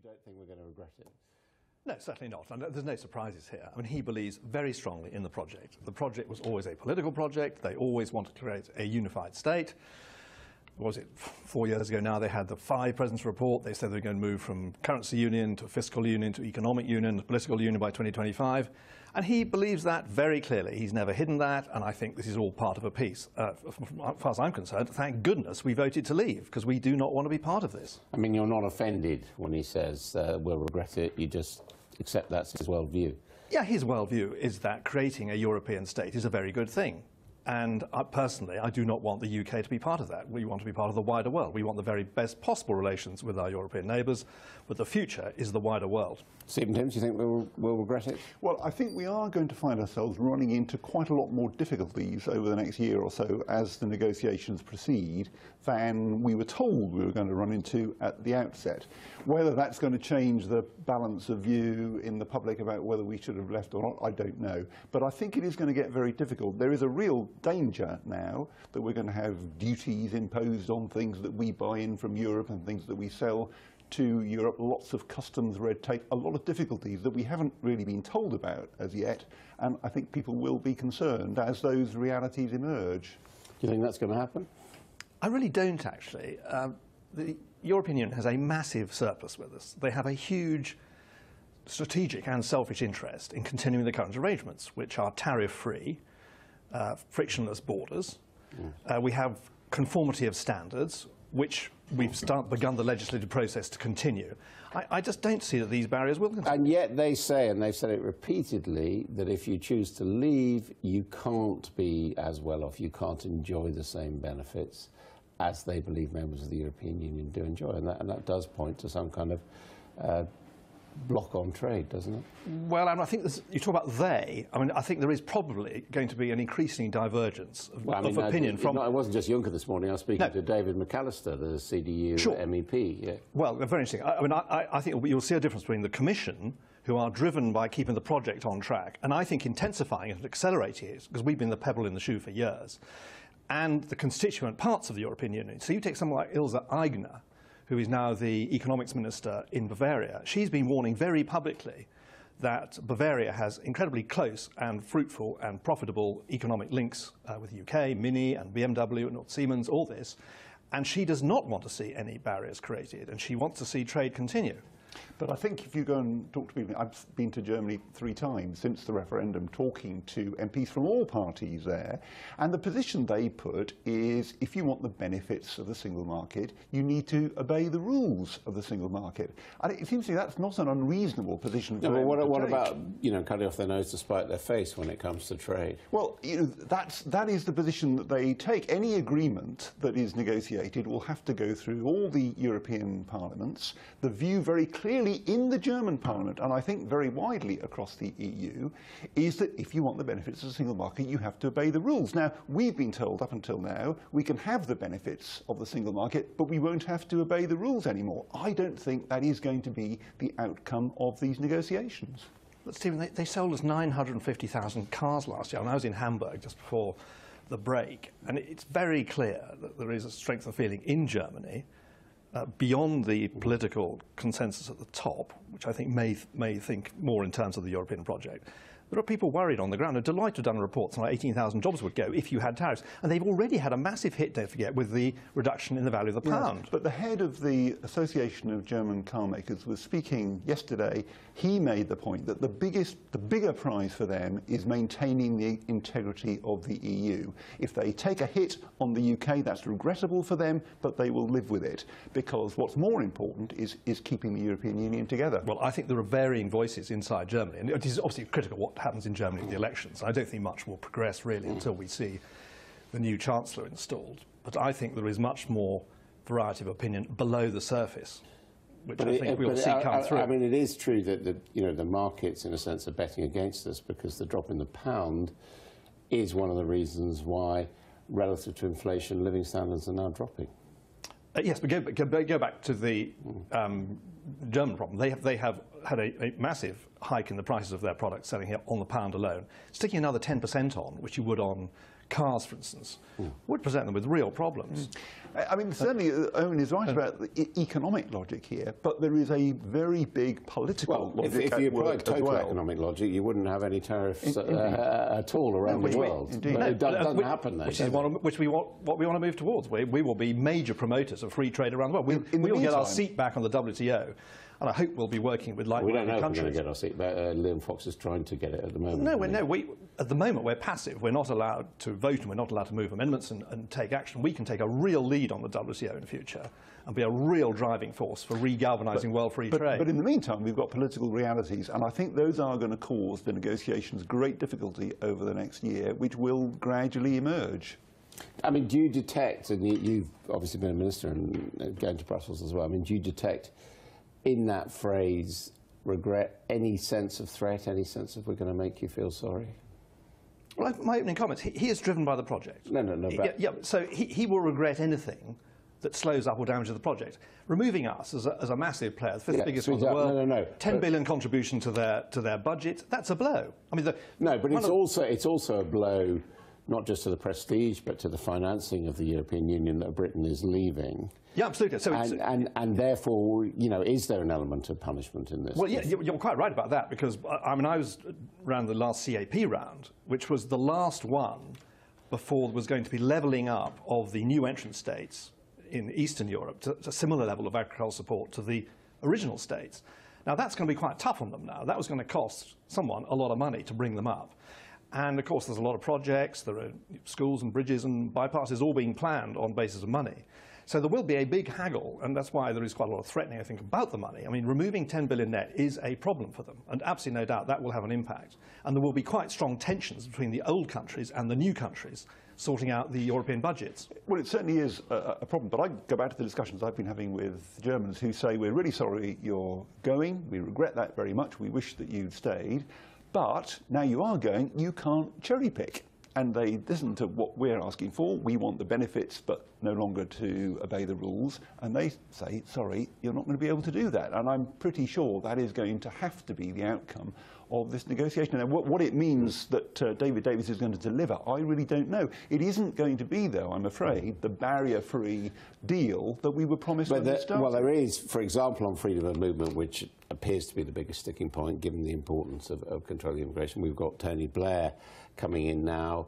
you don't think we're going to regret it? No, certainly not. And there's no surprises here. I mean, he believes very strongly in the project. The project was always a political project. They always wanted to create a unified state. What was it, 4 years ago now, they had the 5 presidents report. They said they were going to move from currency union to fiscal union to economic union to political union by 2025. And he believes that very clearly. He's never hidden that, and I think this is all part of a piece. As far as I'm concerned, thank goodness we voted to leave, because we do not want to be part of this. I mean, you're not offended when he says we'll regret it. You just accept that's his worldview. Yeah, his worldview is that creating a European state is a very good thing. And personally, I do not want the UK to be part of that. We want to be part of the wider world. We want the very best possible relations with our European neighbours, but the future is the wider world. Stephen Timms, do you think we'll regret it? Well, I think we are going to find ourselves running into quite a lot more difficulties over the next year or so as the negotiations proceed than we were told we were going to run into at the outset. Whether that's going to change the balance of view in the public about whether we should have left or not, I don't know. But I think it is going to get very difficult. There is a real danger now that we're going to have duties imposed on things that we buy in from Europe and things that we sell to Europe, lots of customs red tape, a lot of difficulties that we haven't really been told about as yet, and I think people will be concerned as those realities emerge. Do you think that's going to happen? I really don't, actually. The European Union has a massive surplus with us. They have a huge strategic and selfish interest in continuing the current arrangements, which are tariff-free, frictionless borders. We have conformity of standards, which we've begun the legislative process to continue. I just don't see that these barriers will continue. And yet they say, and they've said it repeatedly, that if you choose to leave, you can't be as well off, you can't enjoy the same benefits as they believe members of the European Union do enjoy. And that does point to some kind of block on trade, doesn't it? Well, I think you talk about they. I mean, I think there is probably going to be an increasing divergence of opinion from. It wasn't just Juncker this morning. I was speaking to David McAllister, the CDU MEP. Yeah. Well, very interesting. I mean, I think you'll see a difference between the Commission, who are driven by keeping the project on track, and I think intensifying it and accelerating it, because we've been the pebble in the shoe for years, and the constituent parts of the European Union. So you take someone like Ilse Aigner, who is now the economics minister in Bavaria. She's been warning very publicly that Bavaria has incredibly close and fruitful and profitable economic links with the UK, Mini and BMW and Siemens, all this. And she does not want to see any barriers created, and she wants to see trade continue. But I think if you go and talk to people, I've been to Germany 3 times since the referendum, talking to MPs from all parties there, and the position they put is if you want the benefits of the single market, you need to obey the rules of the single market. And it seems to me that's not an unreasonable position for them to take. What about, cutting off their nose to spite their face when it comes to trade? Well, that is the position that they take. Any agreement that is negotiated will have to go through all the European parliaments. The view very clearly in the German Parliament, and I think very widely across the EU, is that if you want the benefits of the single market, you have to obey the rules. Now, we've been told up until now we can have the benefits of the single market, but we won't have to obey the rules anymore. I don't think that is going to be the outcome of these negotiations. But Stephen, they sold us 950,000 cars last year, and I was in Hamburg just before the break, and it's very clear that there is a strength of feeling in Germany beyond the political consensus at the top, which I think may think more in terms of the European project. There are people worried on the ground. Deloitte have done a report on 18,000 jobs would go if you had tariffs. And they've already had a massive hit, don't forget, with the reduction in the value of the pound. Yes, but the head of the Association of German Car Makers was speaking yesterday. He made the point that the bigger prize for them is maintaining the integrity of the EU. If they take a hit on the UK, that's regrettable for them, but they will live with it. Because what's more important is keeping the European Union together. Well, I think there are varying voices inside Germany. And it is obviously critical what happens in Germany at the elections. I don't think much will progress really until we see the new Chancellor installed. But I think there is much more variety of opinion below the surface, which I think we'll see come through. I mean, it is true that the markets, in a sense, are betting against us because the drop in the pound is one of the reasons why, relative to inflation, living standards are now dropping. Yes, but go back to the German problem. They have had a massive hike in the prices of their products selling here on the pound alone. Sticking another 10% on, which you would on cars, for instance, would present them with real problems. I mean, certainly Owen is right about the economic logic here, but there is a very big political logic if you applied at work total as well. economic logic, you wouldn't have any tariffs at all around the world. Indeed. But it doesn't happen there. Which is what we want to move towards. We will be major promoters of free trade around the world. We will get our seat back on the WTO. And I hope we'll be working with like-minded countries. We don't know if we're going to get our seat back. Liam Fox is trying to get it at the moment. At the moment we're passive. We're not allowed to vote and we're not allowed to move amendments and take action. We can take a real lead on the WTO in the future and be a real driving force for re-galvanising world free trade. But in the meantime, we've got political realities, and I think those are going to cause the negotiations great difficulty over the next year, which will gradually emerge. I mean, do you detect, and you've obviously been a minister and going to Brussels as well, I mean, do you detect in that phrase, regret, any sense of threat, any sense of we're going to make you feel sorry? Well, my opening comments, he is driven by the project. No. So he will regret anything that slows up or damages the project. Removing us as a massive player, the fifth biggest one in the world, 10 billion contribution to their budget, that's a blow. I mean, it's also a blow not just to the prestige, but to the financing of the European Union that Britain is leaving. Yeah, absolutely. So and therefore, is there an element of punishment in this? Well, yeah, you're quite right about that, because I mean, I was around the last CAP round, which was the last one before there was going to be levelling up of the new entrant states in Eastern Europe to a similar level of agricultural support to the original states. Now, that's going to be quite tough on them now. That was going to cost someone a lot of money to bring them up. And, of course, there's a lot of projects. There are schools and bridges and bypasses all being planned on basis of money. So there will be a big haggle, and that's why there is quite a lot of threatening, I think, about the money. I mean, removing 10 billion net is a problem for them, and absolutely no doubt that will have an impact. And there will be quite strong tensions between the old countries and the new countries sorting out the European budgets. Well, it certainly is a problem, but I go back to the discussions I've been having with Germans who say, we're really sorry you're going, we regret that very much, we wish that you'd stayed, but now you are going, you can't cherry pick. And they listen to what we're asking for. We want the benefits, but no longer to obey the rules. And they say, sorry, you're not going to be able to do that. And I'm pretty sure that is going to have to be the outcome of this negotiation. And what it means that David Davis is going to deliver, I really don't know. It isn't going to be, though, I'm afraid, the barrier-free deal that we were promised when we started. Well, there is, for example, on freedom of movement, which appears to be the biggest sticking point, given the importance of controlling immigration. We've got Tony Blair coming in now,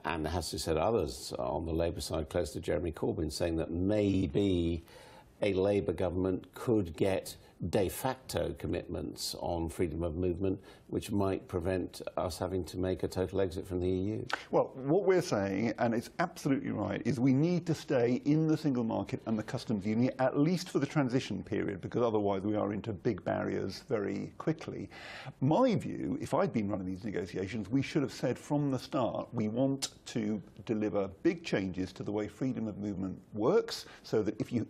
and as I said, others on the Labour side, close to Jeremy Corbyn, saying that maybe a Labour government could get de facto commitments on freedom of movement, which might prevent us having to make a total exit from the EU. Well, what we're saying, and it's absolutely right, is we need to stay in the single market and the customs union, at least for the transition period, because otherwise we are into big barriers very quickly. My view, if I'd been running these negotiations, we should have said from the start, we want to deliver big changes to the way freedom of movement works, so that if you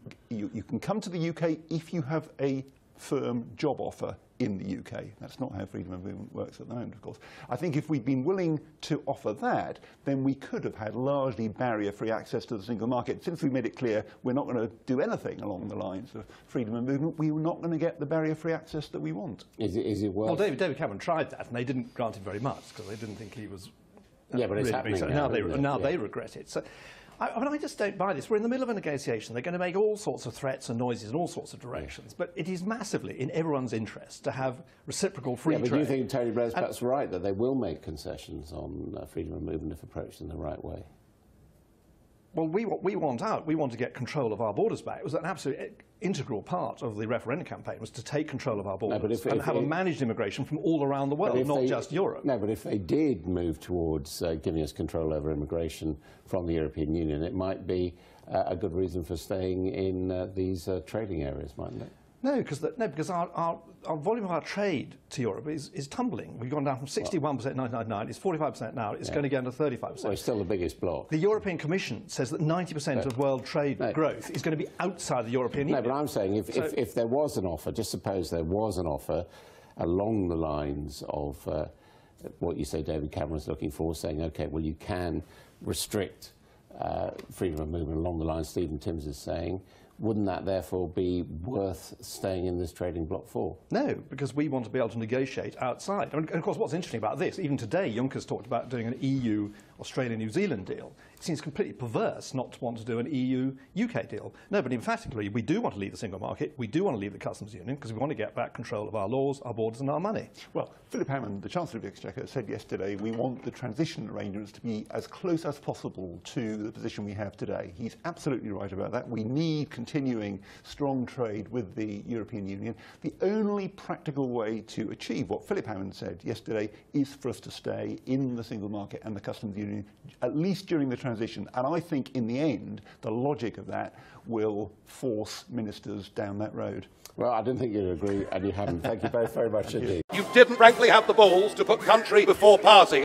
can come to the UK if you have a firm job offer in the UK. That's not how freedom of movement works at the moment, of course. I think if we'd been willing to offer that, then we could have had largely barrier-free access to the single market. Since we made it clear we're not going to do anything along the lines of freedom of movement, we were not going to get the barrier-free access that we want. Is it worth... Well, David Cameron tried that, and they didn't grant him very much, because they didn't think he was... yeah, but it's happening now. Now they regret it. So, I just don't buy this. We're in the middle of a negotiation. They're going to make all sorts of threats and noises in all sorts of directions. But it is massively in everyone's interest to have reciprocal free trade. Yeah, but do you think Tony Blair's perhaps right that they will make concessions on freedom of movement if approached in the right way? Well, we want out. We want to get control of our borders back. It was an absolute integral part of the referendum campaign, was to take control of our borders and have a managed immigration from all around the world, not just Europe. No, but if they did move towards giving us control over immigration from the European Union, it might be a good reason for staying in these trading areas, mightn't it? No, because our volume of our trade to Europe is tumbling. We've gone down from 61% in 1999, it's 45% now, it's going to get to 35%. Well, it's still the biggest bloc. The European Commission says that 90% of world trade growth is going to be outside the European Union. No, but I'm saying if there was an offer, just suppose there was an offer along the lines of what you say David Cameron's looking for, saying, OK, well, you can restrict freedom of movement along the lines Stephen Timms is saying, wouldn't that therefore be worth staying in this trading bloc for? No, because we want to be able to negotiate outside. And of course, what's interesting about this, even today, Juncker's talked about doing an EU Australia-New Zealand deal. It seems completely perverse not to want to do an EU-UK deal. No, but emphatically, we do want to leave the single market, we do want to leave the customs union, because we want to get back control of our laws, our borders and our money. Well, Philip Hammond, the Chancellor of the Exchequer, said yesterday we want the transition arrangements to be as close as possible to the position we have today. He's absolutely right about that. We need continuing strong trade with the European Union. The only practical way to achieve what Philip Hammond said yesterday is for us to stay in the single market and the customs union, at least during the transition. And I think in the end, the logic of that will force ministers down that road. Well, I didn't think you'd agree, and you haven't. Thank you both very much indeed. You didn't frankly have the balls to put country before party.